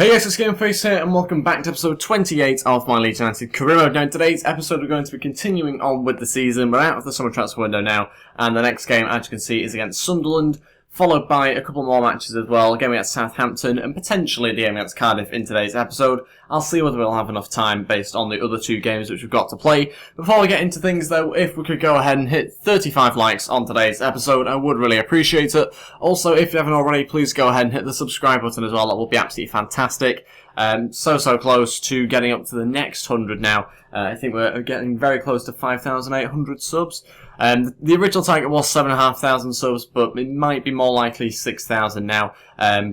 Hey guys, it's Gameface here and welcome back to episode 28 of my Leeds United career mode. Now in today's episode we're going to be continuing on with the season. We're out of the summer transfer window now and the next game, as you can see, is against Sunderland, followed by a couple more matches as well, a game against Southampton and potentially the game against Cardiff in today's episode. I'll see whether we'll have enough time based on the other two games which we've got to play. Before we get into things though, if we could go ahead and hit 35 likes on today's episode, I would really appreciate it. Also, if you haven't already, please go ahead and hit the subscribe button as well, that will be absolutely fantastic. So close to getting up to the next 100 now. I think we're getting very close to 5,800 subs. The original target was 7,500 subs, but it might be more likely 6,000 now,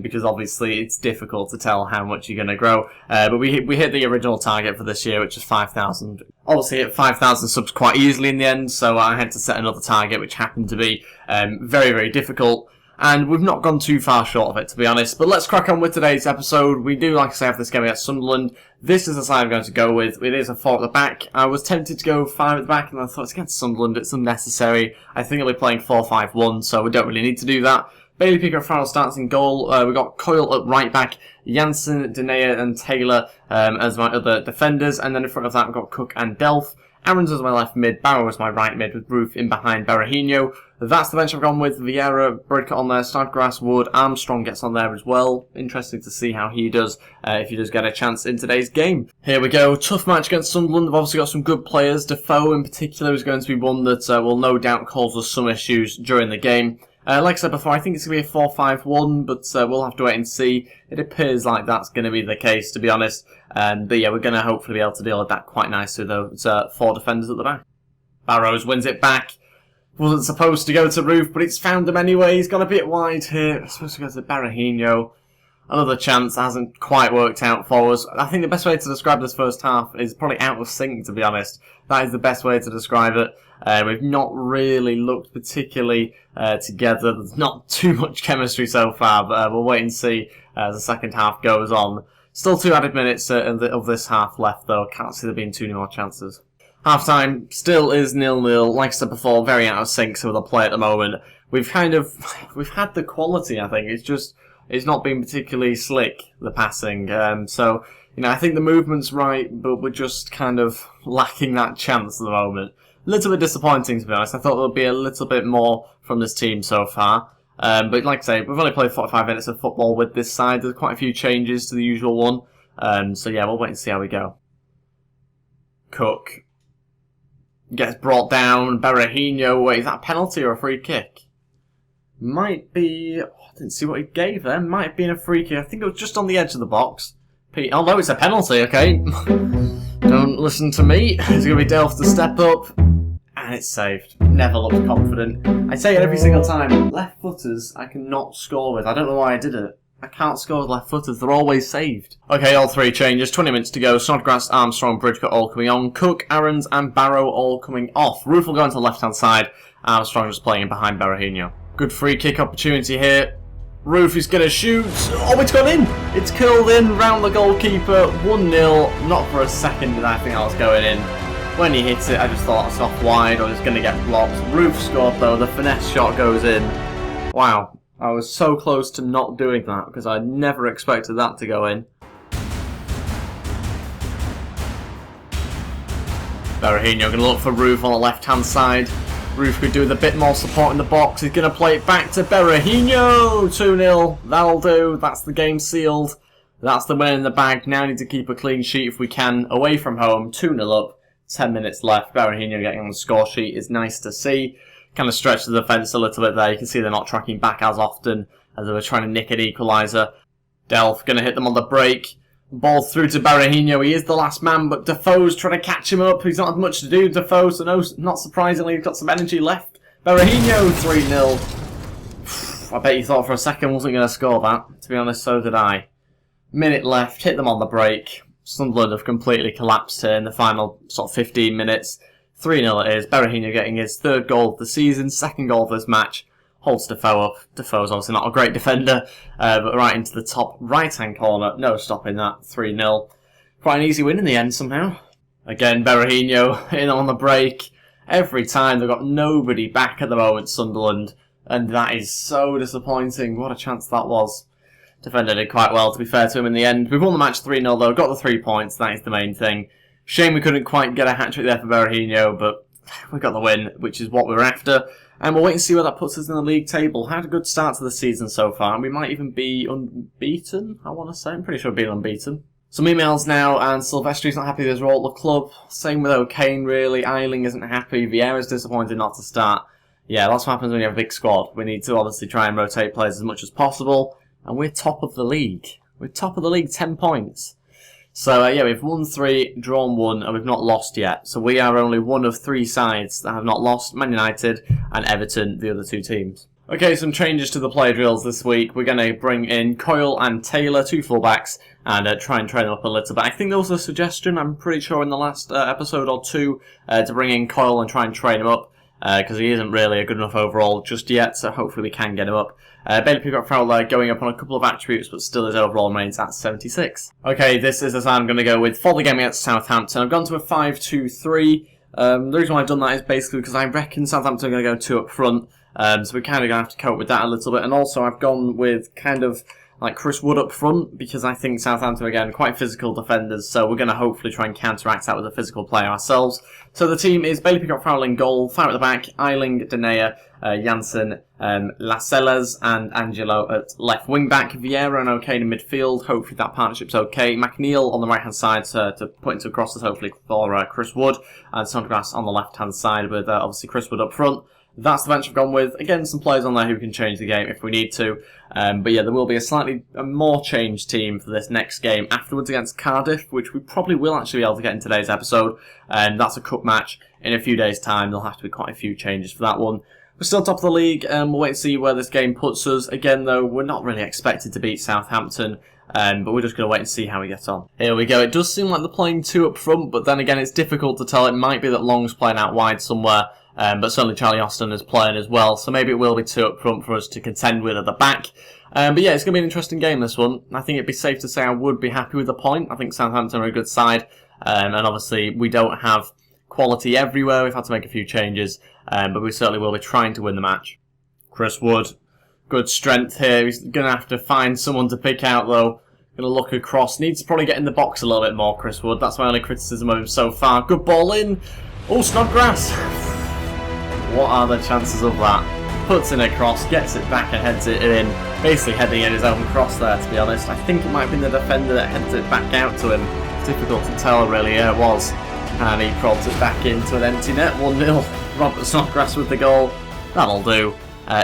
because obviously it's difficult to tell how much you're going to grow. But we hit the original target for this year, which is 5,000. Obviously hit 5,000 subs quite easily in the end, so I had to set another target, which happened to be very difficult. And we've not gone too far short of it, to be honest. But let's crack on with today's episode. We do, like I say, have this game against Sunderland. This is the side I'm going to go with. It is a 4 at the back. I was tempted to go 5 at the back, and I thought it's against Sunderland. It's unnecessary. I think I'll be playing 4-5-1, so we don't really need to do that. Bailey Pico-Farrell starts in goal. We've got Coyle at right back, Janssen, Denea and Taylor as my other defenders. And then in front of that, we've got Cook and Delph. Aarons as my left mid, Barrow as my right mid, with Roof in behind Berahino. That's the bench I've gone with. Vieira, Brodka on there, Snodgrass, Wood, Armstrong gets on there as well. Interesting to see how he does, if he does get a chance in today's game. Here we go, tough match against Sunderland. They've obviously got some good players. Defoe in particular is going to be one that will no doubt cause us some issues during the game. Like I said before, I think it's going to be a 4-5-1, but we'll have to wait and see. It appears like that's going to be the case, to be honest. But yeah, we're going to hopefully be able to deal with that quite nicely, though. It's 4 defenders at the back. Barrows wins it back. Wasn't supposed to go to Roof, but it's found him anyway. He's gone a bit wide here. It's supposed to go to Berahino. Another chance hasn't quite worked out for us. I think the best way to describe this first half is probably out of sync, to be honest. That is the best way to describe it. We've not really looked particularly together. There's not too much chemistry so far, but we'll wait and see as the second half goes on. Still 2 added minutes of this half left, though. Can't see there being too many more chances. Half-time still is 0-0. Like I said before, very out of sync with the play at the moment. We've had the quality, I think. It's not been particularly slick, the passing. So, you know, I think the movement's right, but we're just kind of lacking that chance at the moment. A little bit disappointing, to be honest. I thought there would be a little bit more from this team so far. But like I say, we've only played 45 minutes of football with this side. There's quite a few changes to the usual one. So yeah, we'll wait and see how we go. Cook gets brought down. Berahino, wait, is that a penalty or a free kick? Might be... Oh, I didn't see what he gave there. Might have been a free kick. I think it was just on the edge of the box. Oh no, it's a penalty, okay. Don't listen to me. It's going to be Delph to step up. And it's saved. Never looked confident. I say it every single time. Left footers I cannot score with. I don't know why I did it. I can't score with left footers. They're always saved. Okay, all 3 changes. 20 minutes to go. Snodgrass, Armstrong, Brodka all coming on. Cook, Aarons and Barrow all coming off. Roof will go into the left-hand side. Armstrong just playing behind Berahino. Good free kick opportunity here. Roof is going to shoot. Oh, it's gone in. It's curled in round the goalkeeper. 1-0. Not for a second did I think I was going in. When he hits it, I just thought it's off wide or it's going to get blocked. Roof scored though. The finesse shot goes in. Wow. I was so close to not doing that because I never expected that to go in. Berahino going to look for Roof on the left-hand side. Roof could do with a bit more support in the box. He's going to play it back to Berahino. 2-0. That'll do. That's the game sealed. That's the win in the bag. Now need to keep a clean sheet if we can. Away from home. 2-0 up. 10 minutes left. Berahino getting on the score sheet is nice to see. Kind of stretch the defence a little bit there. You can see they're not tracking back as often as they were trying to nick an equaliser. Delph going to hit them on the break. Ball through to Berahino. He is the last man, but Defoe's trying to catch him up. He's not had much to do, Defoe, so no, not surprisingly, he's got some energy left. Berahino, 3-0. I bet you thought for a second wasn't going to score that. To be honest, so did I. Minute left, hit them on the break. Sunderland have completely collapsed here in the final sort of 15 minutes. 3-0 it is. Berahino getting his 3rd goal of the season, 2nd goal of this match. Holds Defoe up. Defoe's obviously not a great defender, but right into the top right-hand corner. No stopping that. 3-0. Quite an easy win in the end somehow. Again, Berahino in on the break. Every time they've got nobody back at the moment, Sunderland. And that is so disappointing. What a chance that was. Defender did quite well, to be fair to him in the end. We won the match 3-0 though, got the 3 points, that is the main thing. Shame we couldn't quite get a hat-trick there for Berahino, but we got the win, which is what we were after. And we'll wait and see where that puts us in the league table. Had a good start to the season so far, and we might even be unbeaten, I want to say. I'm pretty sure we've been unbeaten. Some emails now, and Silvestri's not happy with his role at the club. Same with O'Kane, really. Eiling isn't happy. Vieira's disappointed not to start. Yeah, that's what happens when you have a big squad. We need to obviously try and rotate players as much as possible. And we're top of the league. We're top of the league, 10 points. So, yeah, we've won 3, drawn 1, and we've not lost yet. So we are only one of 3 sides that have not lost, Man United and Everton, the other 2 teams. Okay, some changes to the player drills this week. We're going to bring in Coyle and Taylor, 2 fullbacks, and try and train them up a little bit. I think there was a suggestion, I'm pretty sure in the last episode or 2, to bring in Coyle and try and train him up, because he isn't really a good enough overall just yet, so hopefully we can get him up. Bailey Peacock-Fowler going up on a couple of attributes, but still his overall remains at 76. Okay, this is as I'm going to go with for the game against Southampton. I've gone to a 5-2-3. The reason why I've done that is basically because I reckon Southampton are going to go 2 up front, so we're kind of going to have to cope with that a little bit. And also I've gone with kind of like Chris Wood up front, because I think Southampton, again, quite physical defenders, so we're going to hopefully try and counteract that with a physical player ourselves. So the team is Bailey Peacock-Fowler in goal, Fire at the back, Eiling, Denea, Janssen, Lascelles and Angelo at left wing-back, Vieira and O'Kane in midfield. Hopefully that partnership's okay. McNeil on the right-hand side to put into crosses, hopefully for Chris Wood, and Snodgrass on the left-hand side with obviously Chris Wood up front. That's the bench I've gone with. Again, some players on there who can change the game if we need to. But yeah, there will be a slightly more changed team for this next game afterwards against Cardiff, which we probably will actually be able to get in today's episode. And that's a cup match in a few days' time. There'll have to be quite a few changes for that one. We're still top of the league, and we'll wait and see where this game puts us. Again, though, we're not really expected to beat Southampton, but we're just going to wait and see how we get on. Here we go. It does seem like they're playing 2 up front, but then again, it's difficult to tell. It might be that Long's playing out wide somewhere. But certainly Charlie Austin is playing as well, so maybe it will be 2 up front for us to contend with at the back. But yeah, it's going to be an interesting game, this one. I think it'd be safe to say I would be happy with the point. I think Southampton are a good side, and obviously we don't have quality everywhere. We've had to make a few changes, but we certainly will be trying to win the match. Chris Wood, good strength here. He's going to have to find someone to pick out, though. Going to look across. Needs to probably get in the box a little bit more, Chris Wood. That's my only criticism of him so far. Good ball in. Oh, Snodgrass. What are the chances of that? Puts in a cross, gets it back and heads it in. Basically heading in his own cross there, to be honest. I think it might have been the defender that heads it back out to him. It's difficult to tell, really. Yeah, it was. And he prods it back into an empty net. 1-0. Robert Snodgrass with the goal. That'll do.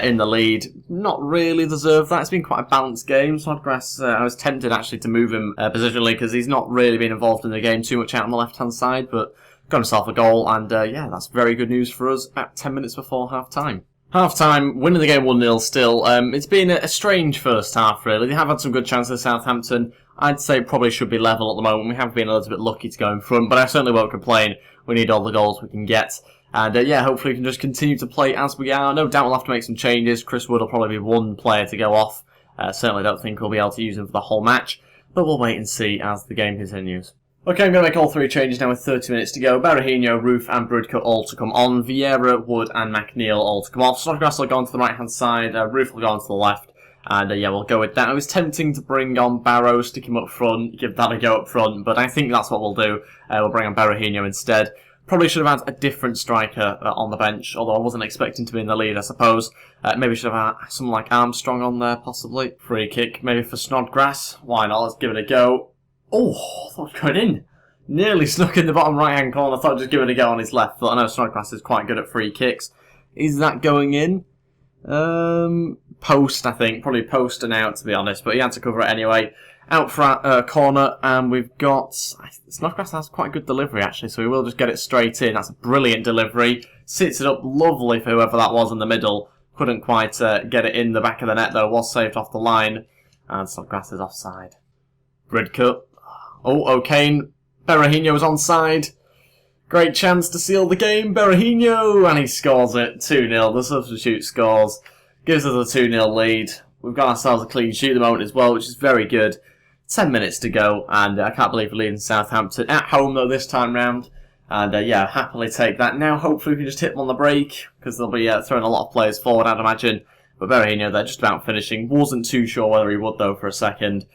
In the lead. Not really deserved that. It's been quite a balanced game. Snodgrass, I was tempted actually to move him positionally because he's not really been involved in the game too much out on the left-hand side, but got himself a goal, and yeah, that's very good news for us at 10 minutes before half-time. Half-time, winning the game 1-0 still. It's been a strange first half, really. They have had some good chances, Southampton. I'd say it probably should be level at the moment. We have been a little bit lucky to go in front, but I certainly won't complain. We need all the goals we can get. And yeah, hopefully we can just continue to play as we are. No doubt we'll have to make some changes. Chris Wood will probably be one player to go off. Certainly don't think we'll be able to use him for the whole match, but we'll wait and see as the game continues. Okay, I'm going to make all 3 changes now with 30 minutes to go. Berahino, Roof and Brudka all to come on. Vieira, Wood and McNeil all to come off. Snodgrass will go on to the right-hand side. Roof will go on to the left. And yeah, we'll go with that. It was tempting to bring on Barrow, stick him up front, give that a go up front, but I think that's what we'll do. We'll bring on Berahino instead. Probably should have had a different striker on the bench, although I wasn't expecting to be in the lead, I suppose. Maybe should have had someone like Armstrong on there, possibly. Free kick, maybe for Snodgrass. Why not? Let's give it a go. Oh, I thought it was going in. Nearly snuck in the bottom right-hand corner. I thought I'd just give it a go on his left, but I know Snodgrass is quite good at free kicks. Is that going in? Post, I think. Probably post and out, to be honest, but he had to cover it anyway. Out for corner, and we've got... Snodgrass has quite a good delivery, actually, so we will just get it straight in. That's a brilliant delivery. Sits it up lovely for whoever that was in the middle. Couldn't quite get it in the back of the net, though. Was saved off the line. And Snodgrass is offside. Bridcut. Oh, O'Kane. Berahino was onside. Great chance to seal the game. Berahino! And he scores it. 2-0. The substitute scores. Gives us a 2-0 lead. We've got ourselves a clean sheet at the moment as well, which is very good. 10 minutes to go, and I can't believe we're leading Southampton. At home, though, this time round. And yeah, happily take that. Now, hopefully, we can just hit them on the break, because they'll be throwing a lot of players forward, I'd imagine. But Berahino there just about finishing. Wasn't too sure whether he would though for a second.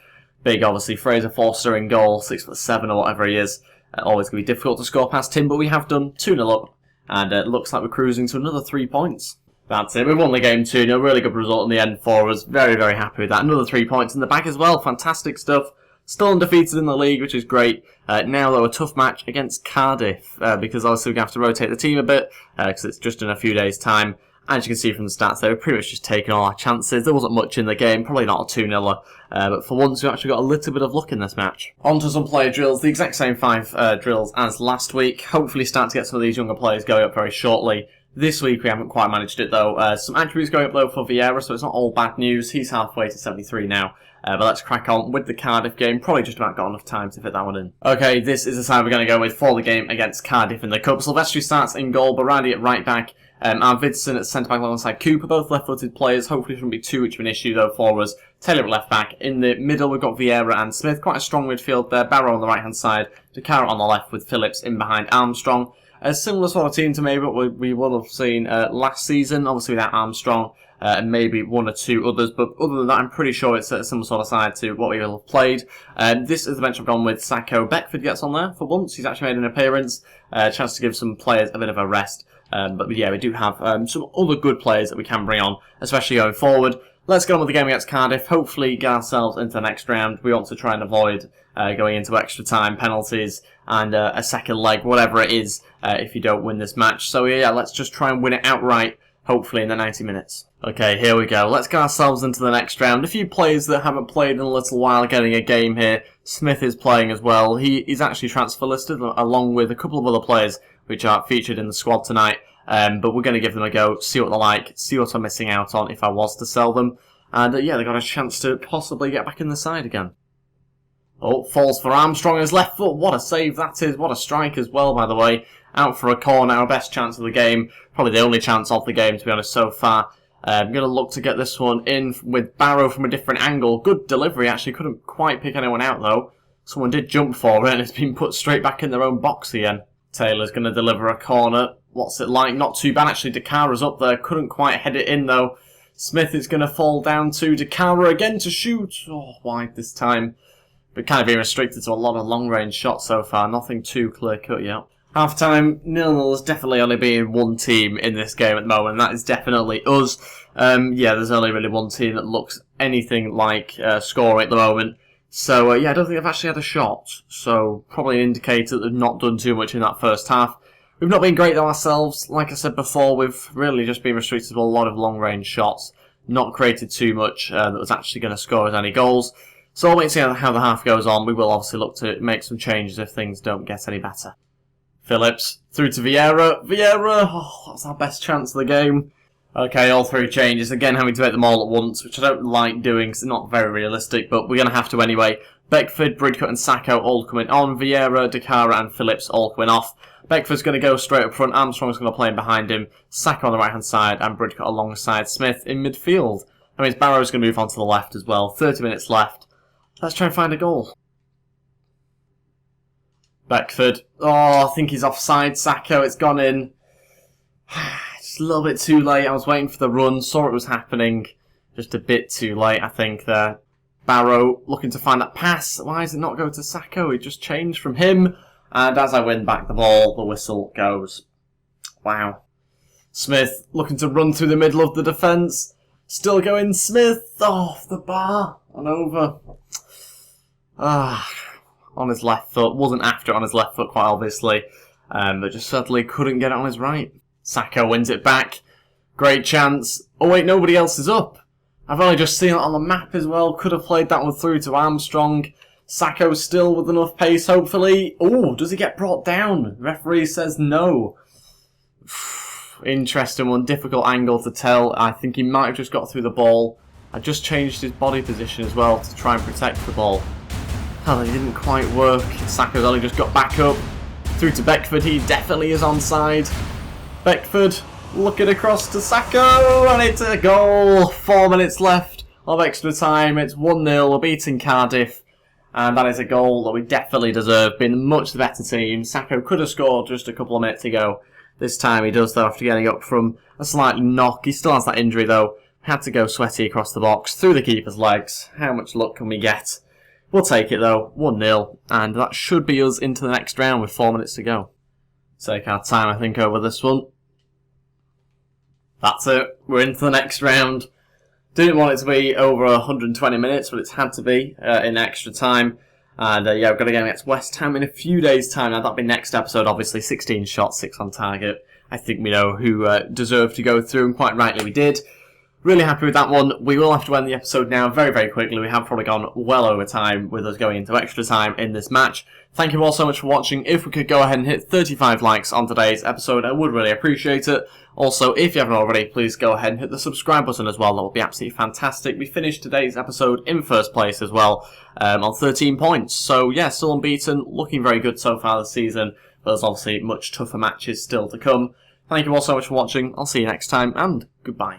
Big, obviously, Fraser Forster in goal, 6'7" or whatever he is. Always going to be difficult to score past him, but we have done 2-0 up. And it looks like we're cruising to another 3 points. That's it. We won the game 2-0. Really good result in the end for us. Very, very happy with that. Another 3 points in the bag as well. Fantastic stuff. Still undefeated in the league, which is great. Now, though, a tough match against Cardiff, because obviously we're going to have to rotate the team a bit, because it's just in a few days' time. As you can see from the stats, they were pretty much just taking all our chances. There wasn't much in the game, probably not a 2-0, but for once we actually got a little bit of luck in this match. On to some player drills, the exact same 5 drills as last week. Hopefully start to get some of these younger players going up very shortly. This week we haven't quite managed it though. Some attributes going up though for Vieira, so it's not all bad news. He's halfway to 73 now. But let's crack on with the Cardiff game. Probably just about got enough time to fit that one in. Okay, this is the side we're going to go with for the game against Cardiff in the Cup. Silvestri starts in goal, Baradi at right back. Arvidsson at centre-back alongside Cooper, both left-footed players. Hopefully shouldn't be too much of an issue though for us. Taylor at left-back. In the middle we've got Vieira and Smith. Quite a strong midfield there. Barrow on the right-hand side. Dakar on the left with Phillips in behind Armstrong. A similar sort of team to maybe what we would have seen last season, obviously without Armstrong. And maybe 1 or 2 others, but other than that, I'm pretty sure it's a similar sort of side to what we will have played. This is the bench I've gone with. Sacco. Beckford gets on there for once. He's actually made an appearance. Chance to give some players a bit of a rest. But yeah, we do have some other good players that we can bring on, especially going forward. Let's get on with the game against Cardiff. Hopefully get ourselves into the next round. We want to try and avoid going into extra time, penalties, and a second leg, whatever it is, if you don't win this match. So yeah, let's just try and win it outright, hopefully in the 90 minutes. Okay, here we go. Let's get ourselves into the next round. A few players that haven't played in a little while getting a game here. Smith is playing as well. He's actually transfer listed along with a couple of other players which are featured in the squad tonight. But we're going to give them a go, see what they're like, see what I'm missing out on if I was to sell them. And yeah, they've got a chance to possibly get back in the side again. Oh, falls for Armstrong on his left foot. What a save that is. What a strike as well, by the way. Out for a corner, our best chance of the game. Probably the only chance of the game, to be honest, so far. I'm going to look to get this one in with Barrow from a different angle. Good delivery, actually. Couldn't quite pick anyone out, though. Someone did jump for it, and it's been put straight back in their own box again. Taylor's going to deliver a corner. What's it like? Not too bad, actually. Dakara's up there. Couldn't quite head it in, though. Smith is going to fall down to Dakara again to shoot. Oh, wide this time. But kind of being restricted to a lot of long-range shots so far. Nothing too clear-cut yet. Half-time, 0-0 has definitely only been one team in this game at the moment, and that is definitely us. Yeah, there's only really one team that looks anything like scoring at the moment. So, yeah, I don't think they've actually had a shot. So, probably an indicator that they've not done too much in that first half. We've not been great though ourselves. Like I said before, we've really just been restricted to a lot of long-range shots. Not created too much that was actually going to score us any goals. So I'll wait to see how the half goes on. We will obviously look to make some changes if things don't get any better. Phillips through to Vieira. Vieira! Oh, that's our best chance of the game. Okay, all through changes. Again, having to make them all at once, which I don't like doing because it's not very realistic, but we're going to have to anyway. Beckford, Bridcut and Sacco all coming on. Vieira, Dakara and Phillips all coming off. Beckford's going to go straight up front. Armstrong's going to play in behind him. Sacco on the right-hand side and Bridcut alongside Smith in midfield. That means Barrow's going to move on to the left as well. 30 minutes left. Let's try and find a goal. Beckford. Oh, I think he's offside. Sacco, it's gone in. Just a little bit too late. I was waiting for the run. Saw it was happening. Just a bit too late, I think, there. Barrow looking to find that pass. Why does it not go to Sacco? It just changed from him. And as I win back the ball, the whistle goes. Wow. Smith looking to run through the middle of the defence. Still going Smith. Off the bar and over. On his left foot. Wasn't after it on his left foot, quite obviously. But just certainly couldn't get it on his right. Sacco wins it back. Great chance. Oh wait, nobody else is up. I've only just seen it on the map as well. Could have played that one through to Armstrong. Sacco still with enough pace, hopefully. Oh, does he get brought down? Referee says no. Interesting one. Difficult angle to tell. I think he might have just got through the ball. I just changed his body position as well to try and protect the ball. Oh, it didn't quite work. Sacco's only just got back up. Through to Beckford. He definitely is onside. Beckford looking across to Sacco. And it's a goal. 4 minutes left of extra time. It's 1-0. We're beating Cardiff. And that is a goal that we definitely deserve. Been much the better team. Sacco could have scored just a couple of minutes ago. This time he does, though, after getting up from a slight knock. He still has that injury, though. Had to go sweaty across the box, through the keeper's legs. How much luck can we get? We'll take it though, 1-0, and that should be us into the next round with 4 minutes to go. Take our time, I think, over this one. That's it, we're into the next round. Didn't want it to be over 120 minutes, but it's had to be in extra time. And yeah, we've got a game against West Ham in a few days' time. Now, that'll be next episode, obviously. 16 shots, 6 on target. I think we know who deserved to go through, and quite rightly we did. Really happy with that one. We will have to end the episode now very, very quickly. We have probably gone well over time with us going into extra time in this match. Thank you all so much for watching. If we could go ahead and hit 35 likes on today's episode, I would really appreciate it. Also, if you haven't already, please go ahead and hit the subscribe button as well. That would be absolutely fantastic. We finished today's episode in first place as well, on 13 points. So yeah, still unbeaten. Looking very good so far this season. But there's obviously much tougher matches still to come. Thank you all so much for watching. I'll see you next time, and goodbye.